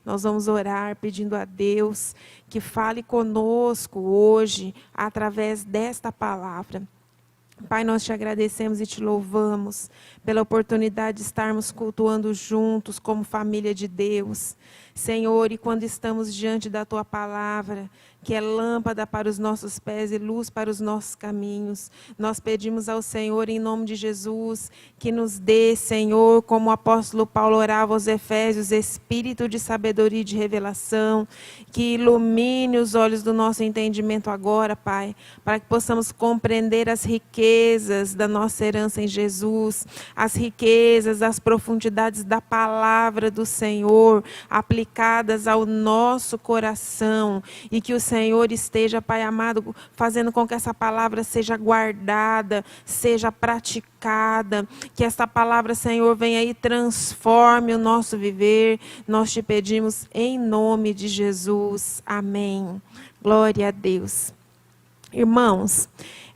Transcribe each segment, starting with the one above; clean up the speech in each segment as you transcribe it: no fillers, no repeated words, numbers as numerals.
Nós vamos orar pedindo a Deus que fale conosco hoje através desta palavra. Pai, nós te agradecemos e te louvamos pela oportunidade de estarmos cultuando juntos como família de Deus. Senhor, e quando estamos diante da Tua palavra, que é lâmpada para os nossos pés e luz para os nossos caminhos, nós pedimos ao Senhor, em nome de Jesus, que nos dê, Senhor, como o apóstolo Paulo orava aos Efésios, espírito de sabedoria e de revelação, que ilumine os olhos do nosso entendimento agora, Pai, para que possamos compreender as riquezas da nossa herança em Jesus, as riquezas, as profundidades da palavra do Senhor, aplicadas ao nosso coração, e que o Senhor esteja, Pai amado, fazendo com que essa palavra seja guardada, seja praticada, que esta palavra, Senhor, venha e transforme o nosso viver. Nós te pedimos em nome de Jesus. Amém. Glória a Deus. Irmãos,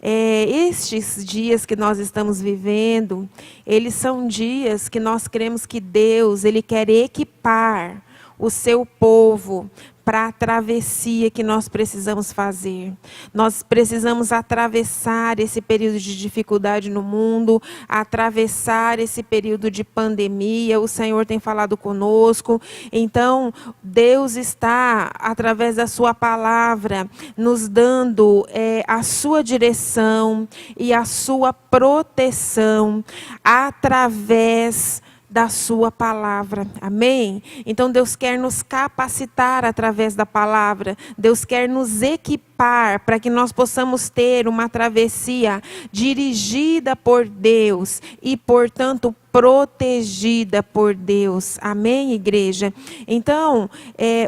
estes dias que nós estamos vivendo, eles são dias que nós cremos que Deus, Ele quer equipar o seu povo para a travessia que nós precisamos fazer. Nós precisamos atravessar esse período de dificuldade no mundo, atravessar esse período de pandemia. O Senhor tem falado conosco. Então, Deus está, através da sua palavra, nos dando a sua direção e a sua proteção através da sua palavra, amém? Então Deus quer nos capacitar através da palavra, Deus quer nos equipar para que nós possamos ter uma travessia dirigida por Deus e, portanto, protegida por Deus, amém, igreja? Então,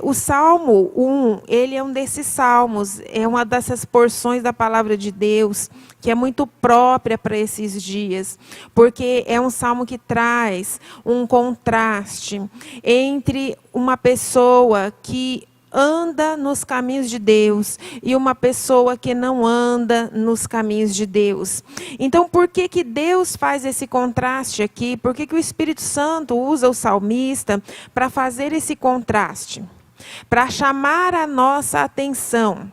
o Salmo 1, ele é um desses salmos, é uma dessas porções da palavra de Deus, que é muito própria para esses dias, porque é um salmo que traz um contraste entre uma pessoa que anda nos caminhos de Deus e uma pessoa que não anda nos caminhos de Deus. Então, por que Deus faz esse contraste aqui? Por que o Espírito Santo usa o salmista para fazer esse contraste? Para chamar a nossa atenção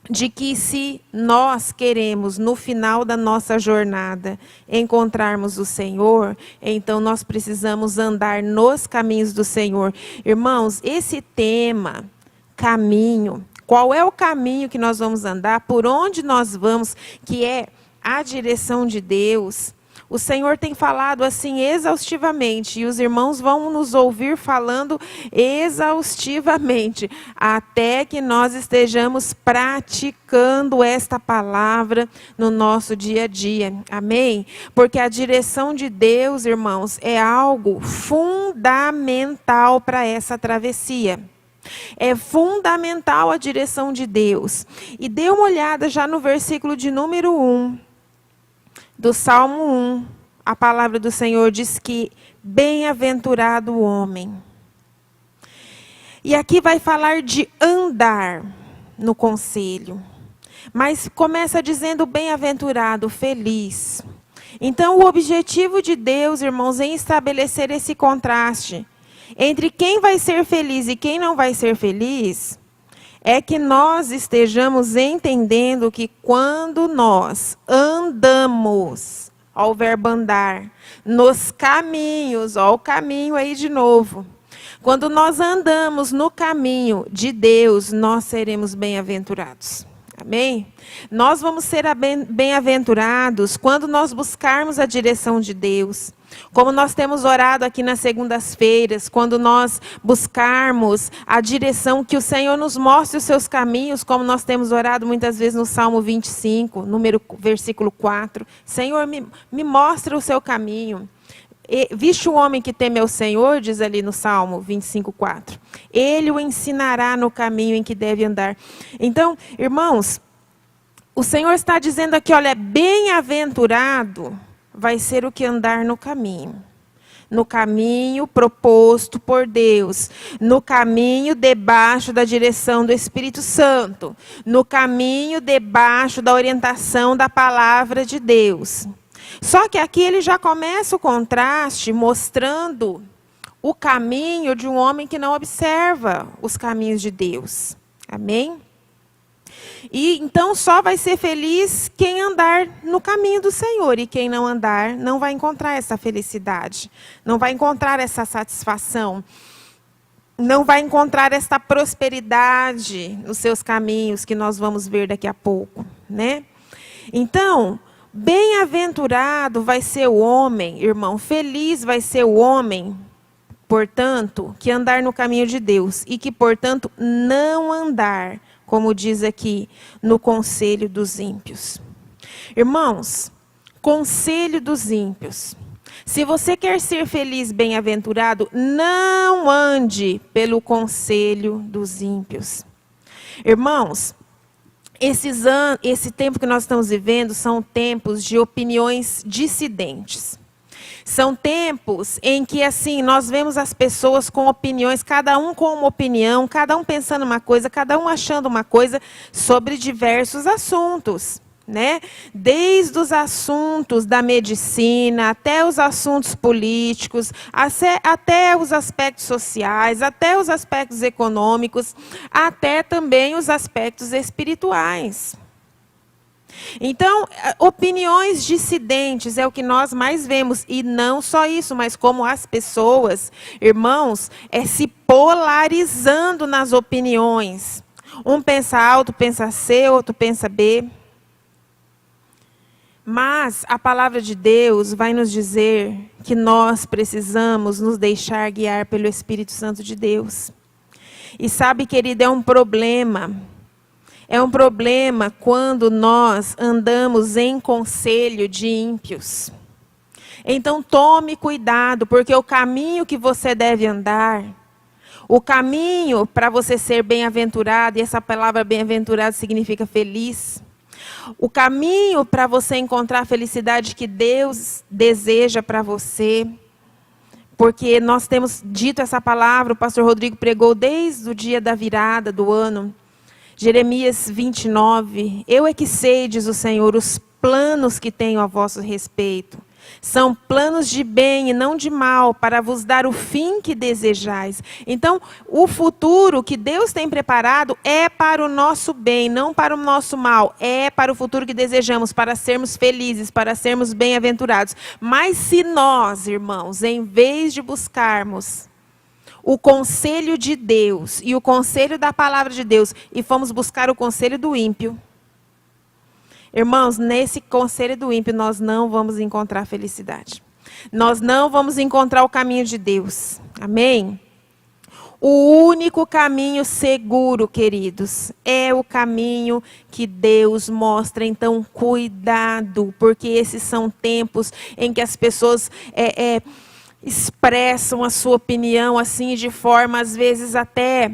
de que se nós queremos, no final da nossa jornada, encontrarmos o Senhor, então nós precisamos andar nos caminhos do Senhor. Irmãos, esse tema, caminho, qual é o caminho que nós vamos andar, por onde nós vamos, que é a direção de Deus, o Senhor tem falado assim exaustivamente, e os irmãos vão nos ouvir falando exaustivamente, até que nós estejamos praticando esta palavra no nosso dia a dia, amém? Porque a direção de Deus, irmãos, é algo fundamental para essa travessia. É fundamental a direção de Deus. E dê uma olhada já no versículo de número 1. Do Salmo 1, a palavra do Senhor diz que bem-aventurado o homem. E aqui vai falar de andar no conselho. Mas começa dizendo bem-aventurado, feliz. Então, o objetivo de Deus, irmãos, em estabelecer esse contraste entre quem vai ser feliz e quem não vai ser feliz, é que nós estejamos entendendo que quando nós andamos, ao verbo andar, nos caminhos, ó, o caminho aí de novo. Quando nós andamos no caminho de Deus, nós seremos bem-aventurados. Amém? Nós vamos ser bem-aventurados quando nós buscarmos a direção de Deus. Como nós temos orado aqui nas segundas-feiras, quando nós buscarmos a direção, que o Senhor nos mostre os seus caminhos, como nós temos orado muitas vezes no Salmo 25, versículo 4. Senhor, me mostra o seu caminho. Visto o homem que teme ao Senhor, diz ali no Salmo 25, 4. Ele o ensinará no caminho em que deve andar. Então, irmãos, o Senhor está dizendo aqui, olha, bem-aventurado vai ser o que andar no caminho. No caminho proposto por Deus. No caminho debaixo da direção do Espírito Santo. No caminho debaixo da orientação da palavra de Deus. Só que aqui ele já começa o contraste mostrando o caminho de um homem que não observa os caminhos de Deus. Amém? E então só vai ser feliz quem andar no caminho do Senhor. E quem não andar não vai encontrar essa felicidade. Não vai encontrar essa satisfação. Não vai encontrar esta prosperidade nos seus caminhos, que nós vamos ver daqui a pouco, né? Então, bem-aventurado vai ser o homem, irmão, feliz vai ser o homem, portanto, que andar no caminho de Deus e que, portanto, não andar, como diz aqui, no conselho dos ímpios. Irmãos, conselho dos ímpios. Se você quer ser feliz, bem-aventurado, não ande pelo conselho dos ímpios. Irmãos, esse tempo que nós estamos vivendo são tempos de opiniões dissidentes. São tempos em que, assim, nós vemos as pessoas com opiniões, cada um com uma opinião, cada um pensando uma coisa, cada um achando uma coisa sobre diversos assuntos, né? Desde os assuntos da medicina, até os assuntos políticos, até os aspectos sociais, até os aspectos econômicos, até também os aspectos espirituais. Então, opiniões dissidentes é o que nós mais vemos. E não só isso, mas como as pessoas, irmãos, se polarizando nas opiniões. Um pensa A, outro pensa C, outro pensa B. Mas a palavra de Deus vai nos dizer que nós precisamos nos deixar guiar pelo Espírito Santo de Deus. E sabe, querido, é um problema. É um problema quando nós andamos em conselho de ímpios. Então tome cuidado, porque o caminho que você deve andar, o caminho para você ser bem-aventurado, e essa palavra bem-aventurado significa feliz, o caminho para você encontrar a felicidade que Deus deseja para você, porque nós temos dito essa palavra, o pastor Rodrigo pregou desde o dia da virada do ano, Jeremias 29, eu é que sei, diz o Senhor, os planos que tenho a vosso respeito. São planos de bem e não de mal, para vos dar o fim que desejais. Então, o futuro que Deus tem preparado é para o nosso bem, não para o nosso mal. É para o futuro que desejamos, para sermos felizes, para sermos bem-aventurados. Mas se nós, irmãos, em vez de buscarmos o conselho de Deus e o conselho da palavra de Deus, e fomos buscar o conselho do ímpio, irmãos, nesse conselho do ímpio nós não vamos encontrar felicidade. Nós não vamos encontrar o caminho de Deus. Amém? O único caminho seguro, queridos, é o caminho que Deus mostra. Então, cuidado, porque esses são tempos em que as pessoas expressam a sua opinião assim de forma às vezes até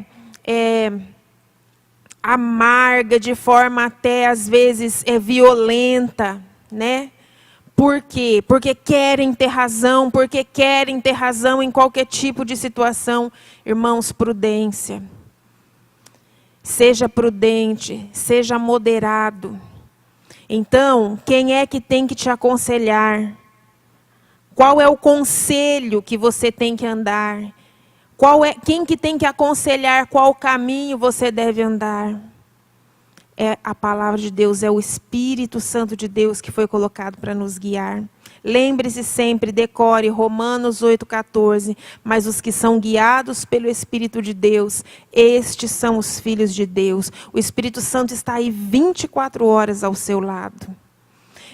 amarga, de forma até às vezes violenta, né? Por quê? Porque querem ter razão, em qualquer tipo de situação. Irmãos, prudência. Seja prudente, seja moderado. Então, quem é que tem que te aconselhar? Qual é o conselho que você tem que andar? Quem que tem que aconselhar qual caminho você deve andar? É a palavra de Deus, é o Espírito Santo de Deus que foi colocado para nos guiar. Lembre-se sempre, decore Romanos 8,14. Mas os que são guiados pelo Espírito de Deus, estes são os filhos de Deus. O Espírito Santo está aí 24 horas ao seu lado.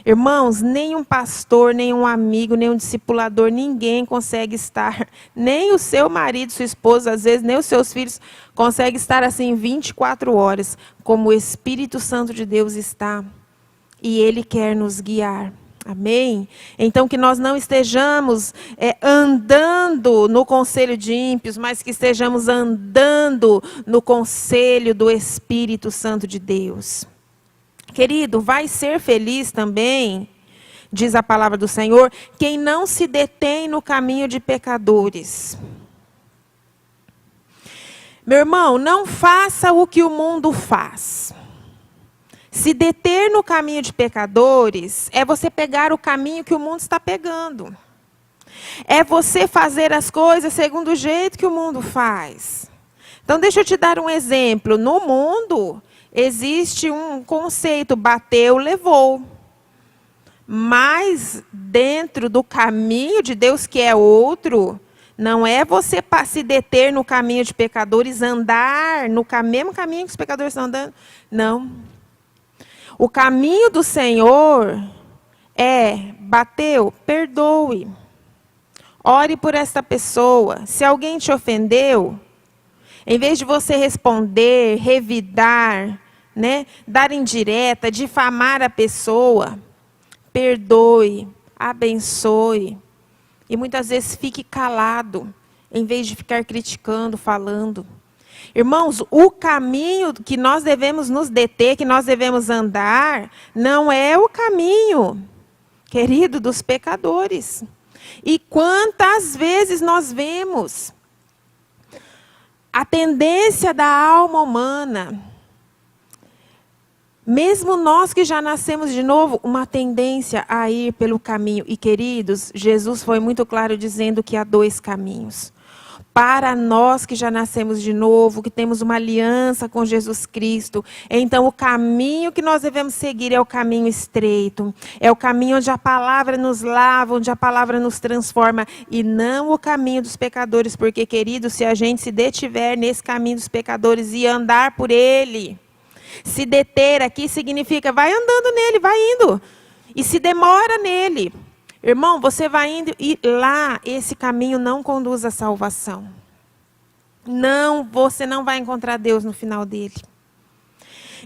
Irmãos, nem um pastor, nem um amigo, nem um discipulador, ninguém consegue estar, nem o seu marido, sua esposa, às vezes, nem os seus filhos, consegue estar assim 24 horas, como o Espírito Santo de Deus está. E Ele quer nos guiar. Amém? Então, que nós não estejamos andando no conselho de ímpios, mas que estejamos andando no conselho do Espírito Santo de Deus. Querido, vai ser feliz também, diz a palavra do Senhor, quem não se detém no caminho de pecadores. Meu irmão, não faça o que o mundo faz. Se deter no caminho de pecadores é você pegar o caminho que o mundo está pegando. É você fazer as coisas segundo o jeito que o mundo faz. Então, deixa eu te dar um exemplo. No mundo, existe um conceito, bateu, levou. Mas, dentro do caminho de Deus, que é outro, não é você se deter no caminho de pecadores, andar no mesmo caminho que os pecadores estão andando. Não. O caminho do Senhor é, bateu, perdoe. Ore por esta pessoa. Se alguém te ofendeu, em vez de você responder, revidar, né, dar indireta, difamar a pessoa, perdoe, abençoe. E muitas vezes fique calado, em vez de ficar criticando, falando. Irmãos, o caminho que nós devemos nos deter, que nós devemos andar, não é o caminho, querido, dos pecadores. E quantas vezes nós vemos a tendência da alma humana, mesmo nós que já nascemos de novo, uma tendência a ir pelo caminho. E, queridos, Jesus foi muito claro dizendo que há dois caminhos. Para nós que já nascemos de novo, que temos uma aliança com Jesus Cristo, então o caminho que nós devemos seguir é o caminho estreito. É o caminho onde a palavra nos lava, onde a palavra nos transforma. E não o caminho dos pecadores, porque, queridos, se a gente se detiver nesse caminho dos pecadores e andar por ele, se deter aqui significa vai andando nele, vai indo. E se demora nele. Irmão, você vai indo e lá esse caminho não conduz à salvação. Não, você não vai encontrar Deus no final dele.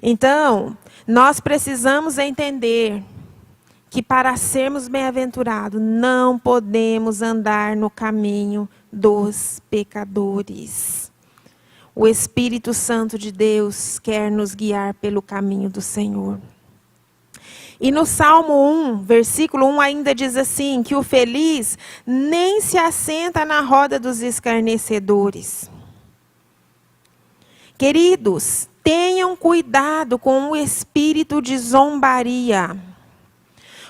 Então, nós precisamos entender que para sermos bem-aventurados, não podemos andar no caminho dos pecadores. O Espírito Santo de Deus quer nos guiar pelo caminho do Senhor. E no Salmo 1, versículo 1 ainda diz assim, que o feliz nem se assenta na roda dos escarnecedores. Queridos, tenham cuidado com o espírito de zombaria.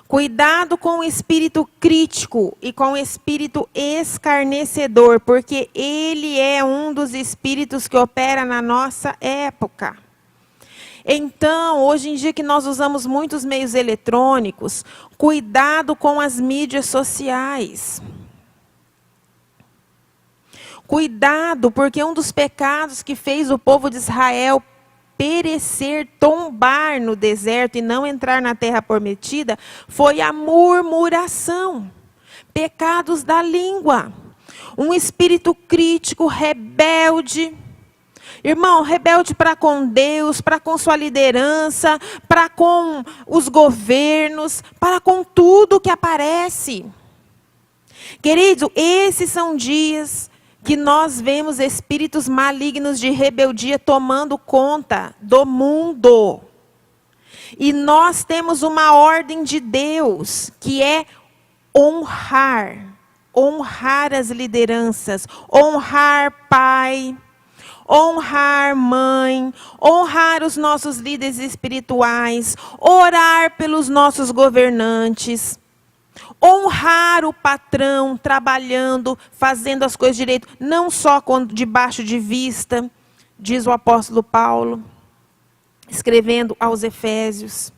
Cuidado com o espírito crítico e com o espírito escarnecedor, porque ele é um dos espíritos que opera na nossa época. Então, hoje em dia que nós usamos muitos meios eletrônicos, cuidado com as mídias sociais. Cuidado, porque um dos pecados que fez o povo de Israel perecer, tombar no deserto e não entrar na terra prometida, foi a murmuração. Pecados da língua. Um espírito crítico, rebelde. Irmão, rebelde para com Deus, para com sua liderança, para com os governos, para com tudo que aparece. Querido, esses são dias que nós vemos espíritos malignos de rebeldia tomando conta do mundo. E nós temos uma ordem de Deus, que é honrar as lideranças, honrar pai, honrar mãe, honrar os nossos líderes espirituais, orar pelos nossos governantes, honrar o patrão trabalhando, fazendo as coisas direito, não só debaixo de vista, diz o apóstolo Paulo, escrevendo aos Efésios.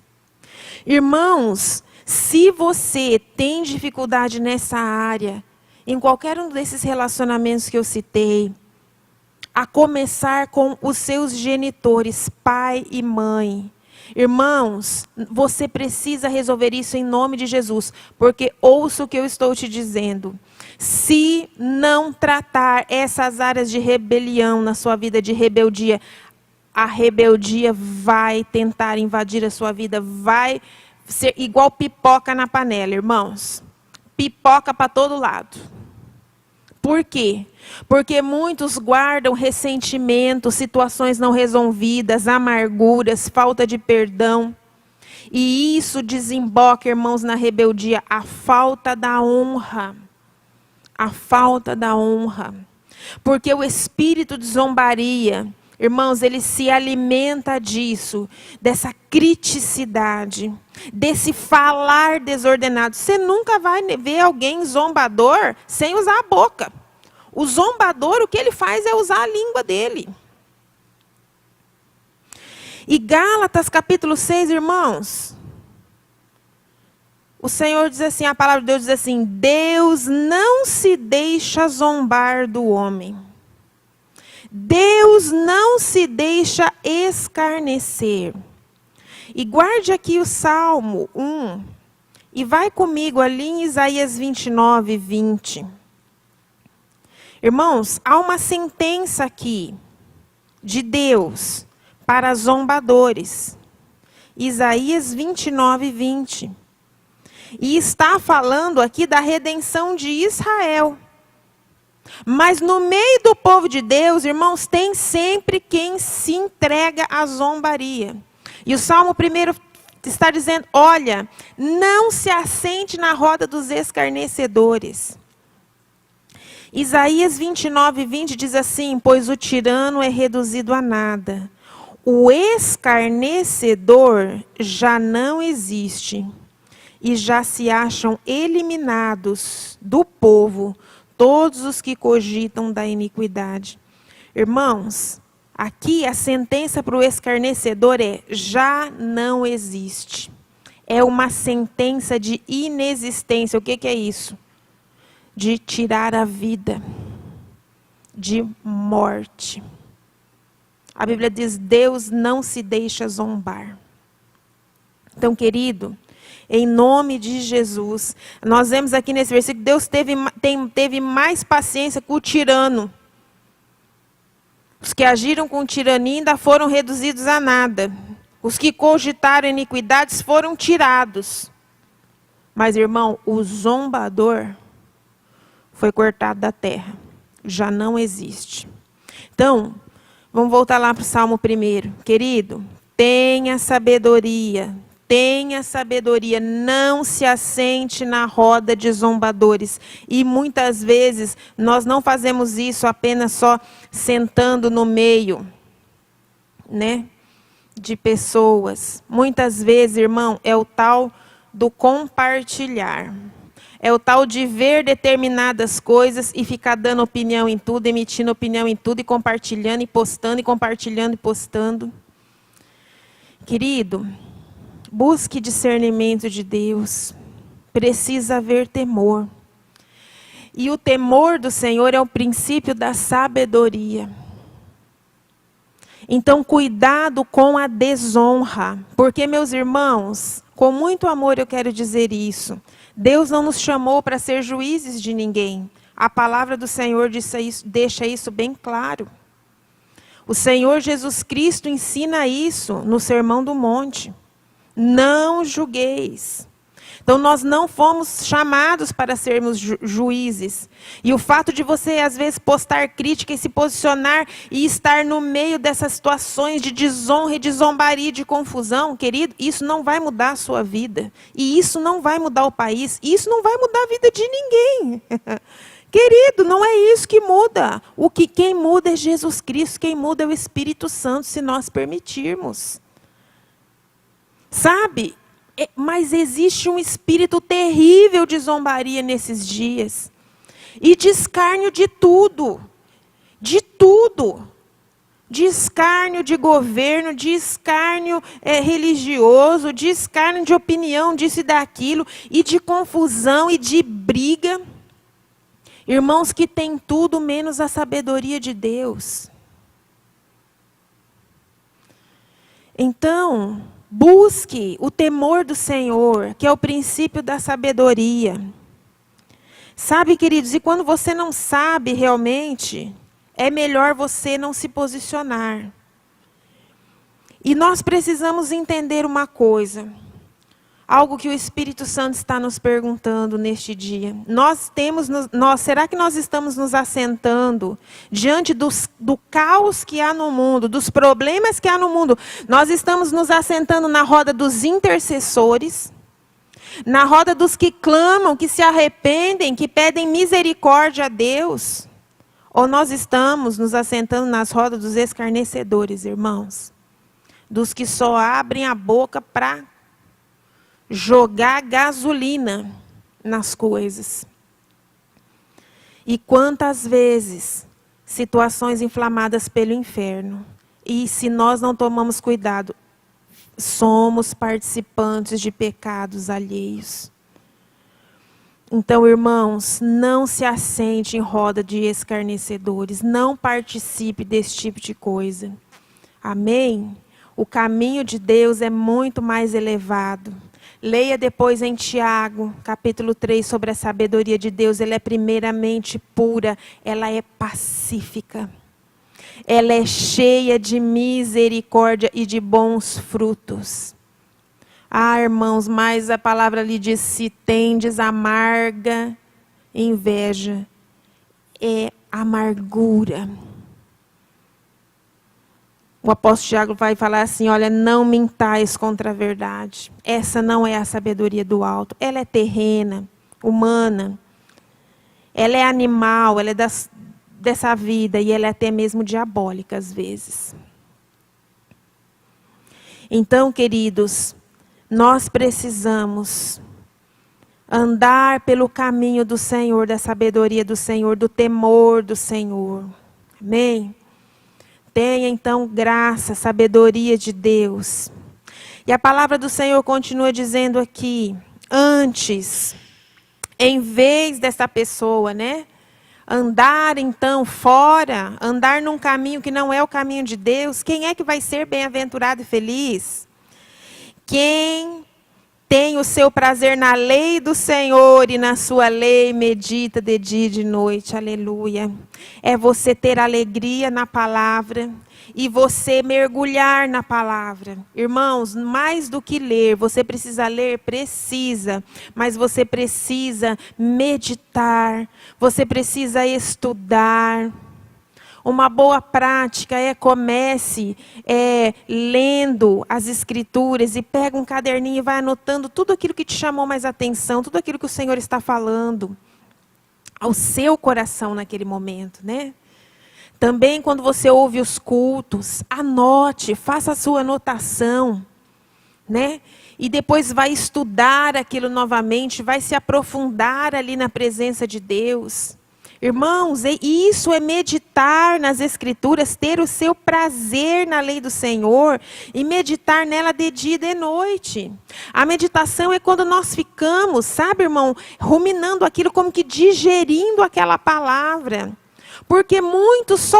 Irmãos, se você tem dificuldade nessa área, em qualquer um desses relacionamentos que eu citei, a começar com os seus genitores, pai e mãe. Irmãos, você precisa resolver isso em nome de Jesus, porque ouça o que eu estou te dizendo. Se não tratar essas áreas de rebelião na sua vida, de rebeldia, a rebeldia vai tentar invadir a sua vida, vai ser igual pipoca na panela, irmãos. Pipoca para todo lado. Por quê? Porque muitos guardam ressentimento, situações não resolvidas, amarguras, falta de perdão. E isso desemboca, irmãos, na rebeldia, a falta da honra. A falta da honra. Porque o espírito de zombaria, irmãos, ele se alimenta disso, dessa criticidade, desse falar desordenado. Você nunca vai ver alguém zombador sem usar a boca. O zombador, o que ele faz é usar a língua dele. E Gálatas capítulo 6, irmãos, o Senhor diz assim, a palavra de Deus diz assim: Deus não se deixa zombar do homem. Deus não se deixa escarnecer. E guarde aqui o Salmo 1. E vai comigo ali em Isaías 29, 20. Irmãos, há uma sentença aqui de Deus para zombadores. Isaías 29, 20. E está falando aqui da redenção de Israel. Mas no meio do povo de Deus, irmãos, tem sempre quem se entrega à zombaria. E o Salmo 1 está dizendo, olha, não se assente na roda dos escarnecedores. Isaías 29, 20 diz assim, pois o tirano é reduzido a nada. O escarnecedor já não existe. E já se acham eliminados do povo todos os que cogitam da iniquidade. Irmãos, aqui a sentença para o escarnecedor é: já não existe. É uma sentença de inexistência. O que é isso? De tirar a vida, de morte. A Bíblia diz: Deus não se deixa zombar. Então, querido, em nome de Jesus, nós vemos aqui nesse versículo que Deus teve mais paciência com o tirano. Os que agiram com tirania ainda foram reduzidos a nada. Os que cogitaram iniquidades foram tirados. Mas, irmão, o zombador foi cortado da terra. Já não existe. Então, vamos voltar lá para o Salmo 1. Querido, tenha sabedoria. Tenha sabedoria, não se assente na roda de zombadores. E muitas vezes nós não fazemos isso apenas só sentando no meio, né, de pessoas. Muitas vezes, irmão, é o tal do compartilhar. É o tal de ver determinadas coisas e ficar dando opinião em tudo, emitindo opinião em tudo e compartilhando e postando e compartilhando e postando. Querido, busque discernimento de Deus. Precisa haver temor. E o temor do Senhor é o princípio da sabedoria. Então, cuidado com a desonra. Porque, meus irmãos, com muito amor eu quero dizer isso. Deus não nos chamou para ser juízes de ninguém. A palavra do Senhor deixa isso bem claro. O Senhor Jesus Cristo ensina isso no Sermão do Monte. Não julgueis. Então, nós não fomos chamados para sermos juízes. E o fato de você, às vezes, postar crítica e se posicionar e estar no meio dessas situações de desonra e de zombaria, de confusão, querido, isso não vai mudar a sua vida. E isso não vai mudar o país. E isso não vai mudar a vida de ninguém. Querido, não é isso que muda. Quem muda é Jesus Cristo. Quem muda é o Espírito Santo, se nós permitirmos. Sabe? Mas existe um espírito terrível de zombaria nesses dias. E de escárnio de tudo. De tudo. De escárnio de governo, de escárnio religioso, de escárnio de opinião, disso e daquilo. E de confusão e de briga. Irmãos que têm tudo menos a sabedoria de Deus. Então, busque o temor do Senhor, que é o princípio da sabedoria. Sabe, queridos, e quando você não sabe realmente, é melhor você não se posicionar. E nós precisamos entender uma coisa. Algo que o Espírito Santo está nos perguntando neste dia. Será que nós estamos nos assentando diante do caos que há no mundo, dos problemas que há no mundo? Nós estamos nos assentando na roda dos intercessores, na roda dos que clamam, que se arrependem, que pedem misericórdia a Deus? Ou nós estamos nos assentando nas rodas dos escarnecedores, irmãos? Dos que só abrem a boca para jogar gasolina nas coisas. E quantas vezes situações inflamadas pelo inferno. E se nós não tomamos cuidado, somos participantes de pecados alheios. Então, irmãos, não se assente em roda de escarnecedores. Não participe desse tipo de coisa. Amém? O caminho de Deus é muito mais elevado. Leia depois em Tiago, capítulo 3, sobre a sabedoria de Deus. Ela é primeiramente pura, ela é pacífica. Ela é cheia de misericórdia e de bons frutos. Ah, irmãos, mas a palavra lhe diz, se tendes amarga inveja, é amargura. O apóstolo Tiago vai falar assim, olha, não mintais contra a verdade. Essa não é a sabedoria do alto. Ela é terrena, humana. Ela é animal, ela é dessa vida e ela é até mesmo diabólica às vezes. Então, queridos, nós precisamos andar pelo caminho do Senhor, da sabedoria do Senhor, do temor do Senhor. Amém? Tenha então graça, sabedoria de Deus. E a palavra do Senhor continua dizendo aqui, antes, em vez dessa pessoa, né? Andar então fora, andar num caminho que não é o caminho de Deus, quem é que vai ser bem-aventurado e feliz? Quem tem o seu prazer na lei do Senhor e na sua lei medita de dia e de noite, aleluia. É você ter alegria na palavra e você mergulhar na palavra. Irmãos, mais do que ler, você precisa ler, precisa, mas você precisa meditar, você precisa estudar. Uma boa prática comece lendo as escrituras e pega um caderninho e vai anotando tudo aquilo que te chamou mais atenção, tudo aquilo que o Senhor está falando ao seu coração naquele momento, né? Também quando você ouve os cultos, anote, faça a sua anotação, né? E depois vai estudar aquilo novamente, vai se aprofundar ali na presença de Deus. Irmãos, isso é meditar nas Escrituras, ter o seu prazer na lei do Senhor e meditar nela de dia e de noite. A meditação é quando nós ficamos, sabe, irmão, ruminando aquilo, como que digerindo aquela palavra. Porque muitos só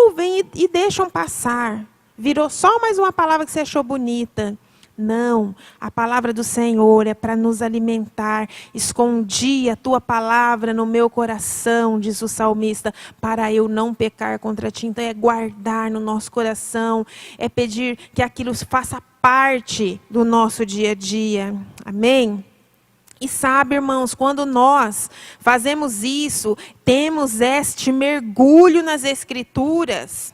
ouvem e deixam passar. Virou só mais uma palavra que você achou bonita. Não, a palavra do Senhor é para nos alimentar. Escondi a tua palavra no meu coração, diz o salmista, para eu não pecar contra ti. Então é guardar no nosso coração, é pedir que aquilo faça parte do nosso dia a dia. Amém? E sabe, irmãos, quando nós fazemos isso, temos este mergulho nas Escrituras.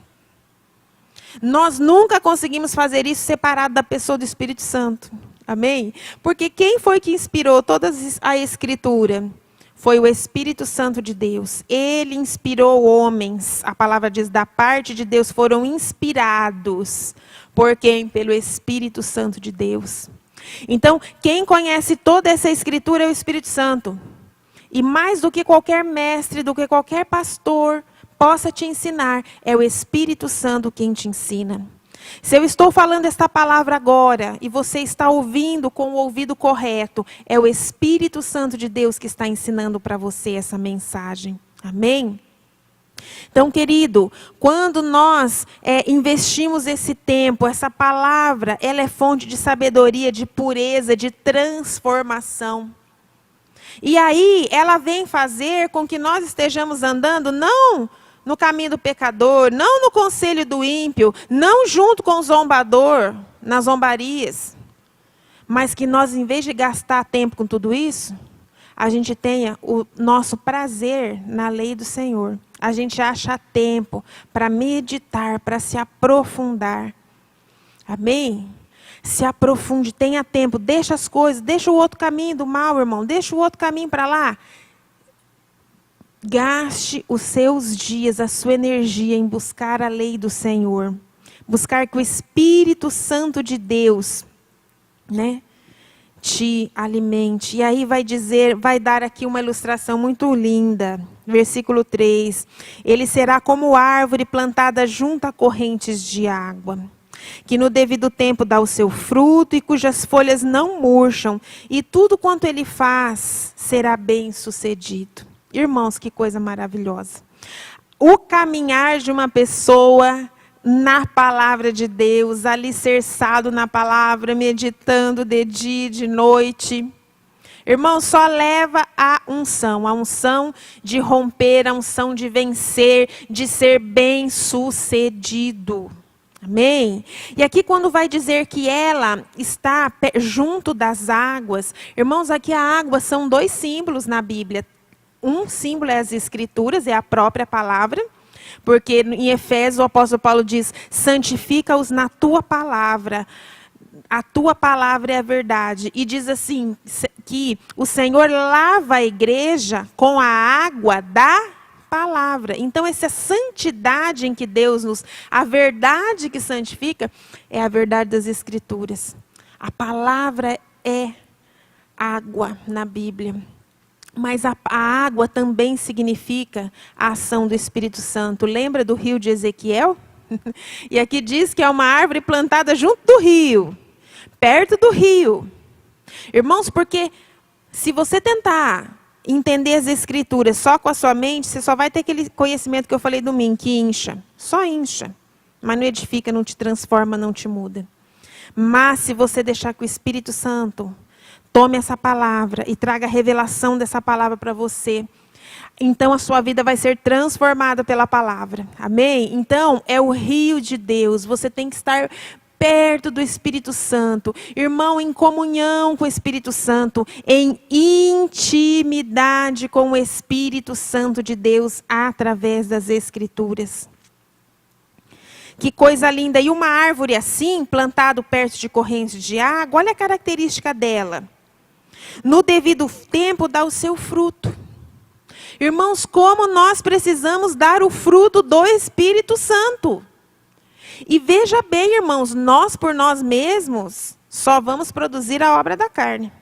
Nós nunca conseguimos fazer isso separado da pessoa do Espírito Santo. Amém? Porque quem foi que inspirou toda a Escritura? Foi o Espírito Santo de Deus. Ele inspirou homens. A palavra diz, da parte de Deus foram inspirados. Por quem? Pelo Espírito Santo de Deus. Então, quem conhece toda essa Escritura é o Espírito Santo. E mais do que qualquer mestre, do que qualquer pastor possa te ensinar, é o Espírito Santo quem te ensina. Se eu estou falando esta palavra agora, e você está ouvindo com o ouvido correto, é o Espírito Santo de Deus que está ensinando para você essa mensagem. Amém? Então, querido, quando nós investimos esse tempo, essa palavra, ela é fonte de sabedoria, de pureza, de transformação. E aí, ela vem fazer com que nós estejamos andando, não no caminho do pecador, não no conselho do ímpio, não junto com o zombador, nas zombarias, mas que nós, em vez de gastar tempo com tudo isso, a gente tenha o nosso prazer na lei do Senhor. A gente acha tempo para meditar, para se aprofundar. Amém? Se aprofunde, tenha tempo, deixa as coisas, deixa o outro caminho do mal, irmão, deixa o outro caminho para lá. Gaste os seus dias, a sua energia em buscar a lei do Senhor. Buscar que o Espírito Santo de Deus, né, te alimente. E aí vai dar aqui uma ilustração muito linda. Versículo 3. Ele será como árvore plantada junto a correntes de água, que no devido tempo dá o seu fruto e cujas folhas não murcham, e tudo quanto ele faz será bem sucedido. Irmãos, que coisa maravilhosa. O caminhar de uma pessoa na palavra de Deus, alicerçado na palavra, meditando de dia e de noite. Irmão, só leva a unção de romper, a unção de vencer, de ser bem-sucedido. Amém? E aqui quando vai dizer que ela está junto das águas, irmãos, aqui a água são 2 símbolos na Bíblia. Um símbolo é as Escrituras, é a própria palavra. Porque em Efésios o apóstolo Paulo diz, santifica-os na tua palavra. A tua palavra é a verdade. E diz assim, que o Senhor lava a igreja com a água da palavra. Então essa santidade em que Deus nos... A verdade que santifica é a verdade das Escrituras. A palavra é água na Bíblia. Mas a água também significa a ação do Espírito Santo. Lembra do rio de Ezequiel? E aqui diz que é uma árvore plantada junto do rio, perto do rio. Irmãos, porque se você tentar entender as Escrituras só com a sua mente, você só vai ter aquele conhecimento que eu falei domingo, que incha. Só incha. Mas não edifica, não te transforma, não te muda. Mas se você deixar que o Espírito Santo tome essa palavra e traga a revelação dessa palavra para você, então a sua vida vai ser transformada pela palavra. Amém? Então, é o rio de Deus. Você tem que estar perto do Espírito Santo. Irmão, em comunhão com o Espírito Santo, em intimidade com o Espírito Santo de Deus, através das Escrituras. Que coisa linda. E uma árvore assim, plantada perto de correntes de água, olha a característica dela. No devido tempo dá o seu fruto. Irmãos, como nós precisamos dar o fruto do Espírito Santo. E veja bem, irmãos, nós por nós mesmos só vamos produzir a obra da carne.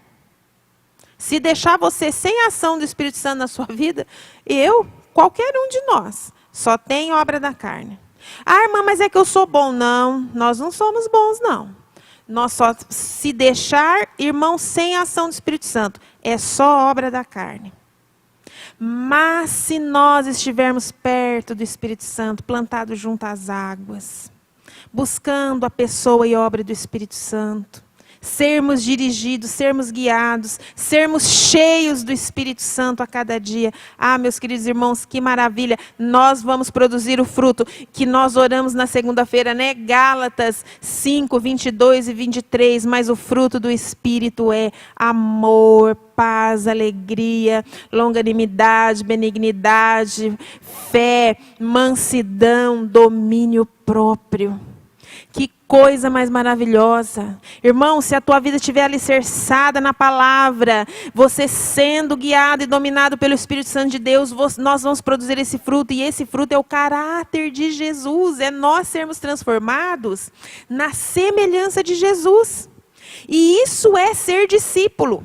Se deixar você sem a ação do Espírito Santo na sua vida, qualquer um de nós, só tem obra da carne. Ah, irmã, mas é que eu sou bom. Não, nós não somos bons, não. Nós só se deixar, irmão, sem a ação do Espírito Santo, é só obra da carne. Mas se nós estivermos perto do Espírito Santo, plantados junto às águas, buscando a pessoa e obra do Espírito Santo, sermos dirigidos, sermos guiados, sermos cheios do Espírito Santo a cada dia. Ah, meus queridos irmãos, que maravilha. Nós vamos produzir o fruto que nós oramos na segunda-feira, né? Gálatas 5, 22 e 23. Mas o fruto do Espírito é amor, paz, alegria, longanimidade, benignidade, fé, mansidão, domínio próprio. Que coisa mais maravilhosa. Irmão, se a tua vida estiver alicerçada na palavra, você sendo guiado e dominado pelo Espírito Santo de Deus, nós vamos produzir esse fruto. E esse fruto é o caráter de Jesus. É nós sermos transformados na semelhança de Jesus. E isso é ser discípulo.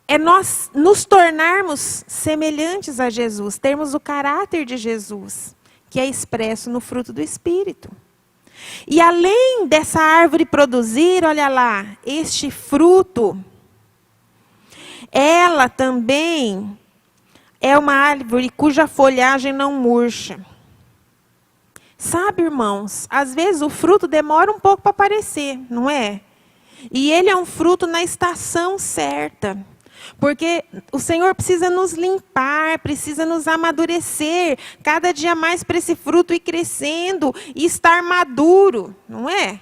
É nós nos tornarmos semelhantes a Jesus. Termos o caráter de Jesus, que é expresso no fruto do Espírito. E além dessa árvore produzir, olha lá, este fruto, ela também é uma árvore cuja folhagem não murcha. Sabe, irmãos, às vezes o fruto demora um pouco para aparecer, não é? E ele é um fruto na estação certa. Porque o Senhor precisa nos limpar, precisa nos amadurecer, cada dia mais para esse fruto ir crescendo e estar maduro, não é?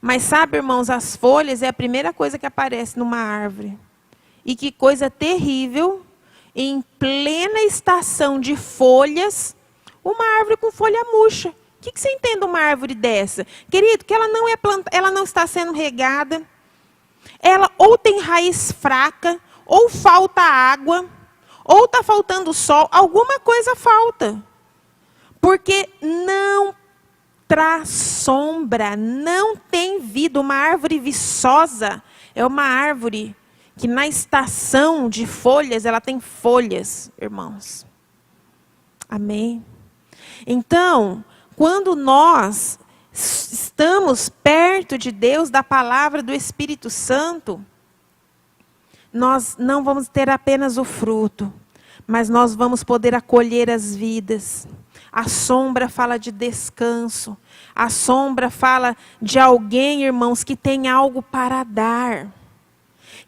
Mas sabe, irmãos, as folhas é a primeira coisa que aparece numa árvore. E que coisa terrível, em plena estação de folhas, uma árvore com folha murcha. O que você entende de uma árvore dessa? Querido, que ela não está sendo regada, ela ou tem raiz fraca, ou falta água, ou está faltando sol, alguma coisa falta. Porque não traz sombra, não tem vida. Uma árvore viçosa é uma árvore que na estação de folhas, ela tem folhas, irmãos. Amém? Então, quando nós estamos perto de Deus, da palavra do Espírito Santo, nós não vamos ter apenas o fruto, mas nós vamos poder acolher as vidas. A sombra fala de descanso. A sombra fala de alguém, irmãos, que tem algo para dar.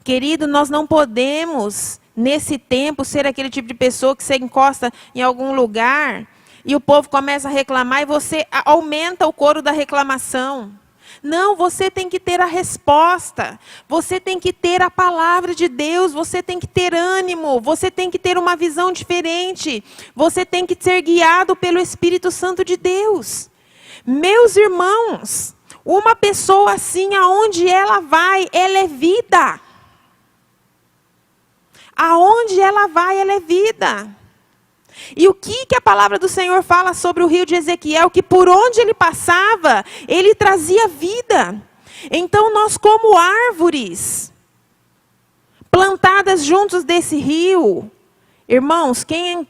Querido, nós não podemos, nesse tempo, ser aquele tipo de pessoa que você encosta em algum lugar e o povo começa a reclamar e você aumenta o coro da reclamação. Não, você tem que ter a resposta. Você tem que ter a palavra de Deus. Você tem que ter ânimo. Você tem que ter uma visão diferente. Você tem que ser guiado pelo Espírito Santo de Deus. Meus irmãos, uma pessoa assim, aonde ela vai, ela é vida. Aonde ela vai, ela é vida. E o que a palavra do Senhor fala sobre o rio de Ezequiel? Que por onde ele passava, ele trazia vida. Então nós, como árvores, plantadas juntos desse rio, irmãos, quem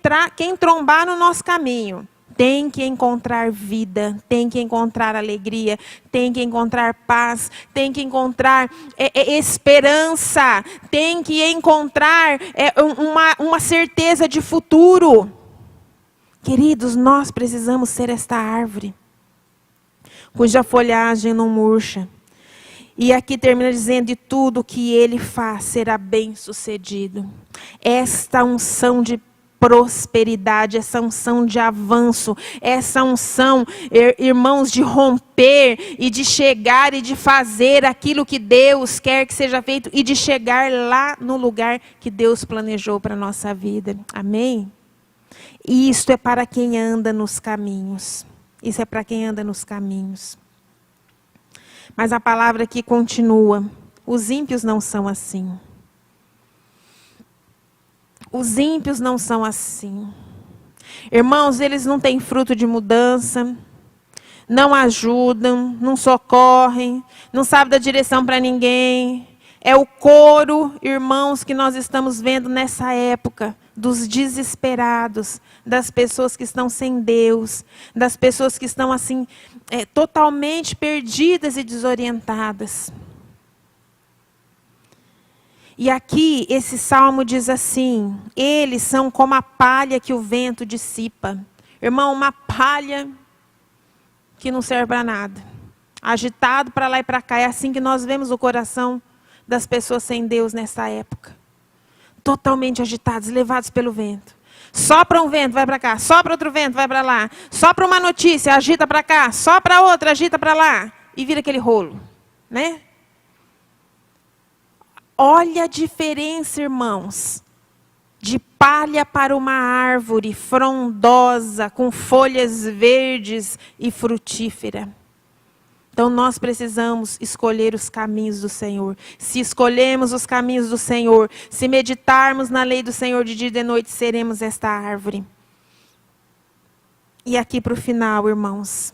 trombar no nosso caminho, tem que encontrar vida, tem que encontrar alegria, tem que encontrar paz, tem que encontrar esperança, tem que encontrar uma certeza de futuro. Queridos, nós precisamos ser esta árvore, cuja folhagem não murcha. E aqui termina dizendo, de tudo que ele faz será bem sucedido. Esta unção de prosperidade, essa unção de avanço, essa unção, irmãos, de romper e de chegar e de fazer aquilo que Deus quer que seja feito e de chegar lá no lugar que Deus planejou para a nossa vida. Amém? E isto é para quem anda nos caminhos. Isso é para quem anda nos caminhos. Mas a palavra aqui continua. Os ímpios não são assim. Os ímpios não são assim. Irmãos, eles não têm fruto de mudança, não ajudam, não socorrem, não sabem dar direção para ninguém. É o coro, irmãos, que nós estamos vendo nessa época, dos desesperados, das pessoas que estão sem Deus, das pessoas que estão assim, totalmente perdidas e desorientadas. E aqui, esse salmo diz assim, eles são como a palha que o vento dissipa. Irmão, uma palha que não serve para nada. Agitado para lá e para cá. É assim que nós vemos o coração das pessoas sem Deus nessa época. Totalmente agitados, levados pelo vento. Sopra um vento, vai para cá. Sopra outro vento, vai para lá. Sopra uma notícia, agita para cá. Sopra outra, agita para lá. E vira aquele rolo, né? Olha a diferença, irmãos, de palha para uma árvore frondosa, com folhas verdes e frutífera. Então nós precisamos escolher os caminhos do Senhor. Se escolhermos os caminhos do Senhor, se meditarmos na lei do Senhor de dia e de noite, seremos esta árvore. E aqui para o final, irmãos.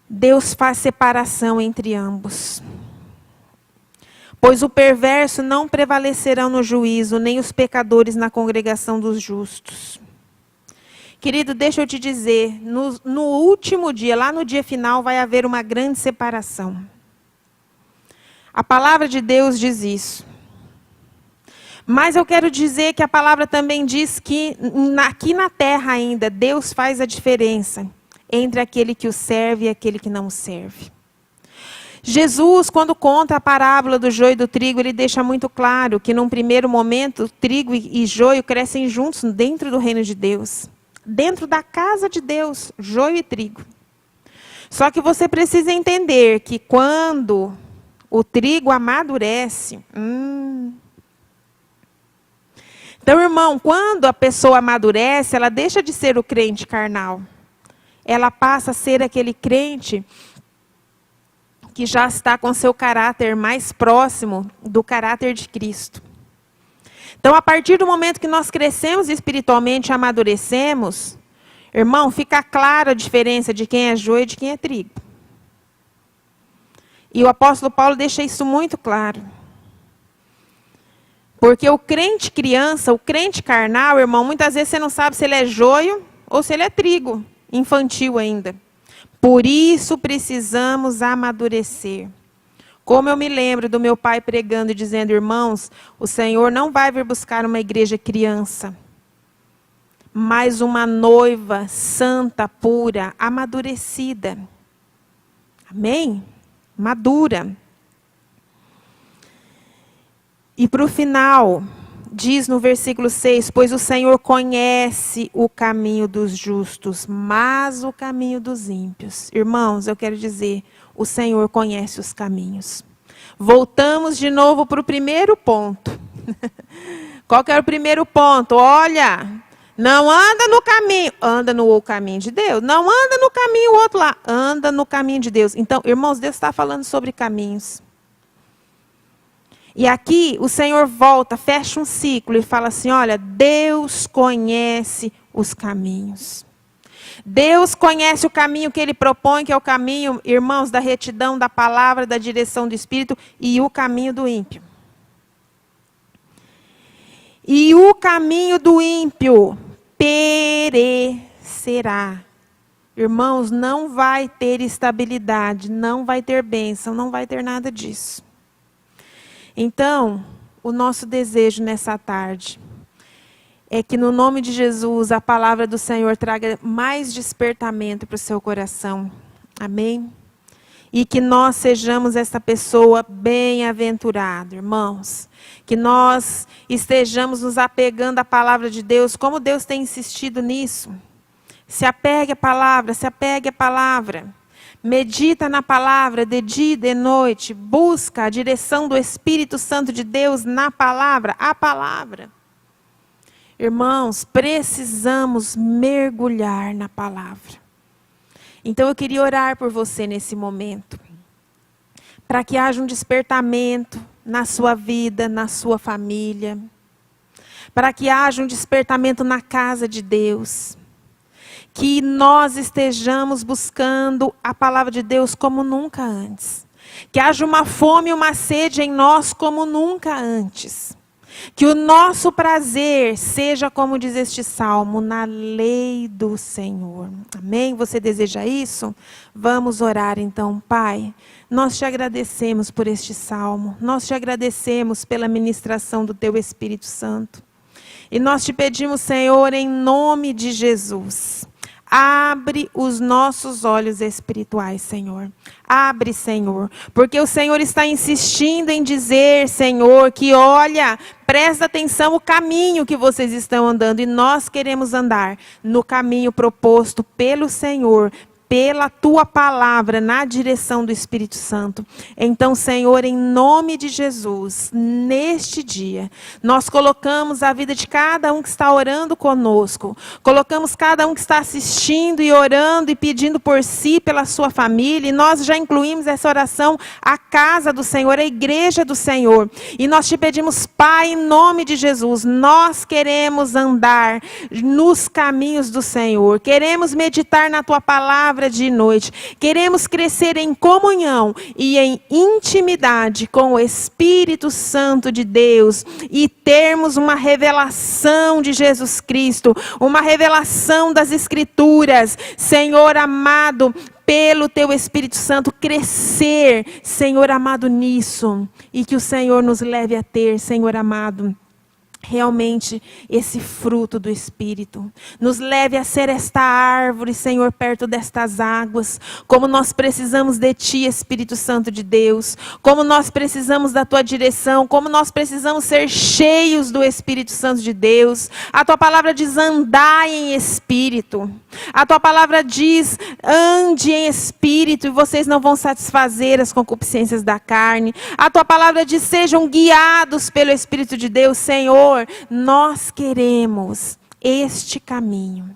Deus faz separação entre ambos. Pois o perverso não prevalecerão no juízo, nem os pecadores na congregação dos justos. Querido, deixa eu te dizer, no último dia, lá no dia final, vai haver uma grande separação. A palavra de Deus diz isso. Mas eu quero dizer que a palavra também diz que aqui na terra ainda, Deus faz a diferença entre aquele que o serve e aquele que não o serve. Jesus, quando conta a parábola do joio e do trigo, ele deixa muito claro que num primeiro momento, trigo e joio crescem juntos dentro do reino de Deus. Dentro da casa de Deus, joio e trigo. Só que você precisa entender que quando o trigo amadurece... Então, irmão, quando a pessoa amadurece, ela deixa de ser o crente carnal. Ela passa a ser aquele crente que já está com seu caráter mais próximo do caráter de Cristo. Então, a partir do momento que nós crescemos espiritualmente, amadurecemos, irmão, fica clara a diferença de quem é joio e de quem é trigo. E o apóstolo Paulo deixa isso muito claro. Porque o crente criança, o crente carnal, irmão, muitas vezes você não sabe se ele é joio ou se ele é trigo, infantil ainda. Por isso precisamos amadurecer. Como eu me lembro do meu pai pregando e dizendo, irmãos, o Senhor não vai vir buscar uma igreja criança, mas uma noiva santa, pura, amadurecida. Amém? Madura. E para o final, diz no versículo 6, pois o Senhor conhece o caminho dos justos, mas o caminho dos ímpios. Irmãos, eu quero dizer, o Senhor conhece os caminhos. Voltamos de novo para o primeiro ponto. Qual que era o primeiro ponto? Olha, não anda no caminho, anda no caminho de Deus. Não anda no caminho outro lá, anda no caminho de Deus. Então, irmãos, Deus está falando sobre caminhos. E aqui o Senhor volta, fecha um ciclo e fala assim, olha, Deus conhece os caminhos. Deus conhece o caminho que Ele propõe, que é o caminho, irmãos, da retidão, da palavra, da direção do Espírito, e o caminho do ímpio. E o caminho do ímpio perecerá. Irmãos, não vai ter estabilidade, não vai ter bênção, não vai ter nada disso. Então, o nosso desejo nessa tarde é que no nome de Jesus a palavra do Senhor traga mais despertamento para o seu coração. Amém? E que nós sejamos essa pessoa bem-aventurada, irmãos. Que nós estejamos nos apegando à palavra de Deus, como Deus tem insistido nisso. Se apegue à palavra, se apegue à palavra. Medita na palavra de dia e de noite. Busca a direção do Espírito Santo de Deus na palavra, a palavra. Irmãos, precisamos mergulhar na palavra. Então eu queria orar por você nesse momento. Para que haja um despertamento na sua vida, na sua família. Para que haja um despertamento na casa de Deus. Que nós estejamos buscando a palavra de Deus como nunca antes. Que haja uma fome e uma sede em nós como nunca antes. Que o nosso prazer seja, como diz este salmo, na lei do Senhor. Amém? Você deseja isso? Vamos orar então, Pai. Nós te agradecemos por este salmo. Nós te agradecemos pela ministração do Teu Espírito Santo. E nós te pedimos, Senhor, em nome de Jesus. Abre os nossos olhos espirituais, Senhor. Abre, Senhor. Porque o Senhor está insistindo em dizer, Senhor, que olha, presta atenção o caminho que vocês estão andando. E nós queremos andar no caminho proposto pelo Senhor, pela Tua palavra, na direção do Espírito Santo. Então, Senhor, em nome de Jesus, neste dia, nós colocamos a vida de cada um que está orando conosco, colocamos cada um que está assistindo e orando e pedindo por si, pela sua família, e nós já incluímos essa oração a casa do Senhor, a igreja do Senhor. E nós te pedimos, Pai, em nome de Jesus, nós queremos andar nos caminhos do Senhor, queremos meditar na Tua palavra de noite. Queremos crescer em comunhão e em intimidade com o Espírito Santo de Deus e termos uma revelação de Jesus Cristo, uma revelação das Escrituras. Senhor amado, pelo Teu Espírito Santo, crescer, Senhor amado, nisso. E que o Senhor nos leve a ter, Senhor amado, realmente esse fruto do Espírito. Nos leve a ser esta árvore, Senhor, perto destas águas. Como nós precisamos de Ti, Espírito Santo de Deus. Como nós precisamos da Tua direção. Como nós precisamos ser cheios do Espírito Santo de Deus. A Tua palavra diz, andai em Espírito. A Tua palavra diz, ande em Espírito e vocês não vão satisfazer as concupiscências da carne. A Tua palavra diz, sejam guiados pelo Espírito de Deus. Senhor, nós queremos este caminho.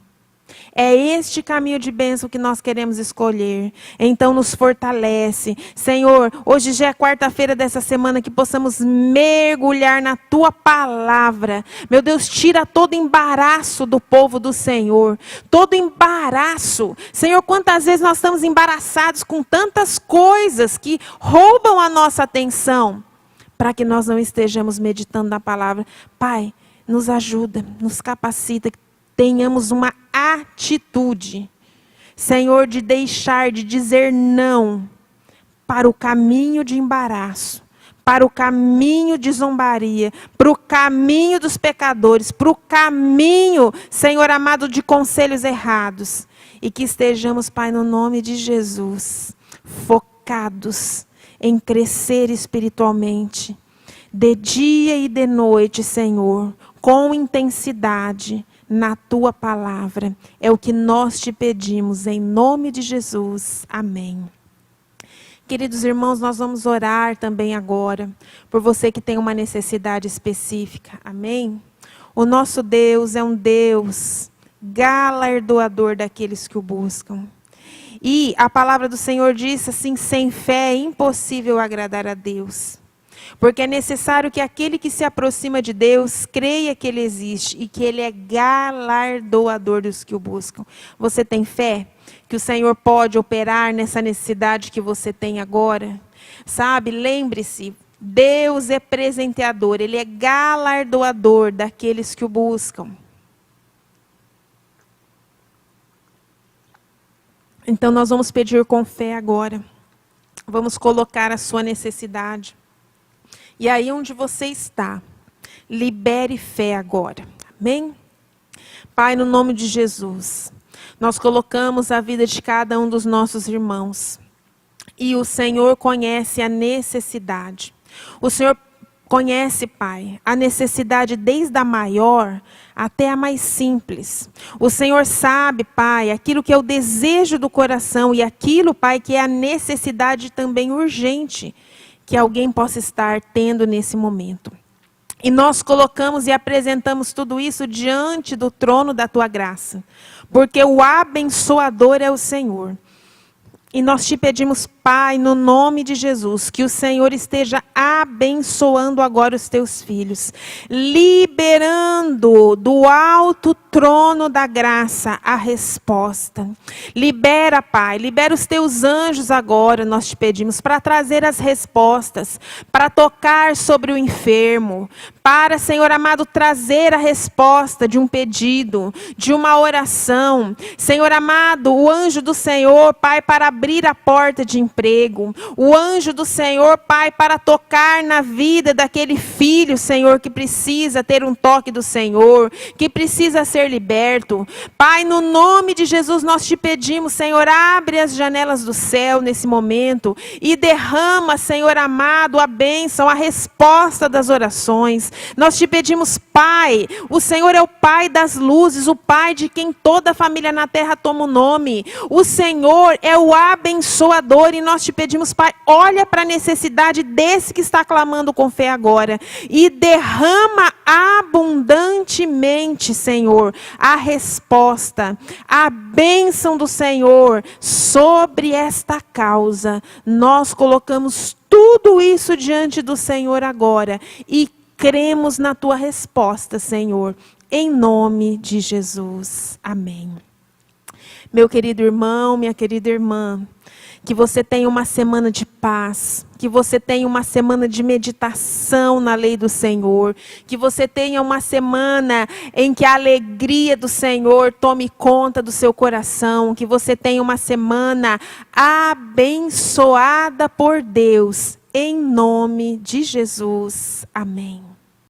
É este caminho de bênção que nós queremos escolher. Então nos fortalece. Senhor, hoje já é quarta-feira dessa semana, que possamos mergulhar na tua palavra. Meu Deus, tira todo embaraço do povo do Senhor. Todo embaraço. Senhor, quantas vezes nós estamos embaraçados com tantas coisas que roubam a nossa atenção, para que nós não estejamos meditando na palavra. Pai, nos ajuda, nos capacita, que tenhamos uma atitude, Senhor, de deixar, de dizer não para o caminho de embaraço, para o caminho de zombaria, para o caminho dos pecadores, para o caminho, Senhor amado, de conselhos errados. E que estejamos, Pai, no nome de Jesus, focados em crescer espiritualmente, de dia e de noite, Senhor, com intensidade na tua palavra. É o que nós te pedimos, em nome de Jesus. Amém. Queridos irmãos, nós vamos orar também agora por você que tem uma necessidade específica. Amém? O nosso Deus é um Deus galardoador daqueles que o buscam. E a palavra do Senhor diz assim: sem fé é impossível agradar a Deus. Porque é necessário que aquele que se aproxima de Deus creia que Ele existe e que Ele é galardoador dos que o buscam. Você tem fé que o Senhor pode operar nessa necessidade que você tem agora? Sabe, lembre-se, Deus é presenteador, Ele é galardoador daqueles que o buscam. Então nós vamos pedir com fé agora. Vamos colocar a sua necessidade. E aí onde você está, libere fé agora. Amém? Pai, no nome de Jesus, nós colocamos a vida de cada um dos nossos irmãos. E o Senhor conhece a necessidade. O Senhor conhece, Pai, a necessidade desde a maior até a mais simples. O Senhor sabe, Pai, aquilo que é o desejo do coração e aquilo, Pai, que é a necessidade também urgente que alguém possa estar tendo nesse momento. E nós colocamos e apresentamos tudo isso diante do trono da tua graça, porque o abençoador é o Senhor. E nós te pedimos, Pai, no nome de Jesus, que o Senhor esteja abençoando agora os teus filhos, liberando do alto trono da graça a resposta. Libera, Pai, libera os teus anjos agora, nós te pedimos, para trazer as respostas, para tocar sobre o enfermo, para, Senhor amado, trazer a resposta de um pedido, de uma oração. Senhor amado, o anjo do Senhor, Pai, para abrir a porta de emprego. O anjo do Senhor, Pai, para tocar na vida daquele filho, Senhor, que precisa ter um toque do Senhor, que precisa ser liberto. Pai, no nome de Jesus, nós te pedimos, Senhor, abre as janelas do céu nesse momento e derrama, Senhor amado, a bênção, a resposta das orações. Nós te pedimos, Pai, o Senhor é o Pai das luzes, o Pai de quem toda a família na terra toma o nome. O Senhor é o abençoador e nós te pedimos, Pai, olha para a necessidade desse que está clamando com fé agora e derrama abundantemente, Senhor, a resposta, a bênção do Senhor sobre esta causa. Nós colocamos tudo isso diante do Senhor agora e cremos na tua resposta, Senhor, em nome de Jesus. Amém. Meu querido irmão, minha querida irmã, que você tenha uma semana de paz, que você tenha uma semana de meditação na lei do Senhor, que você tenha uma semana em que a alegria do Senhor tome conta do seu coração, que você tenha uma semana abençoada por Deus, em nome de Jesus. Amém.